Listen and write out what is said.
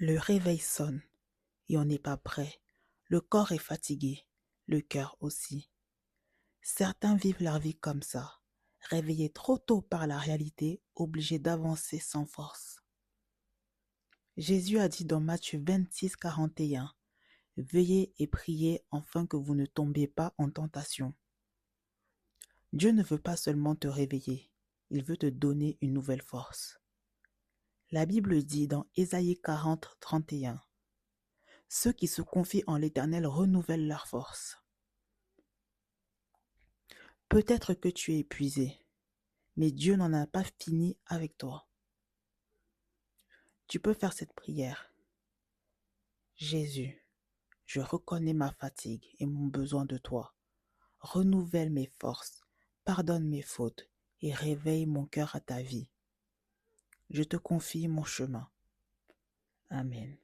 Le réveil sonne et on n'est pas prêt. Le corps est fatigué, le cœur aussi. Certains vivent leur vie comme ça, réveillés trop tôt par la réalité, obligés d'avancer sans force. Jésus a dit dans Matthieu 26, 41, « Veillez et priez afin que vous ne tombiez pas en tentation. » Dieu ne veut pas seulement te réveiller, il veut te donner une nouvelle force. La Bible dit dans Ésaïe 40, 31, « Ceux qui se confient en l'Éternel renouvellent leur force. » Peut-être que tu es épuisé, mais Dieu n'en a pas fini avec toi. Tu peux faire cette prière. Jésus, je reconnais ma fatigue et mon besoin de toi. Renouvelle mes forces, pardonne mes fautes et réveille mon cœur à ta vie. Je te confie mon chemin. Amen.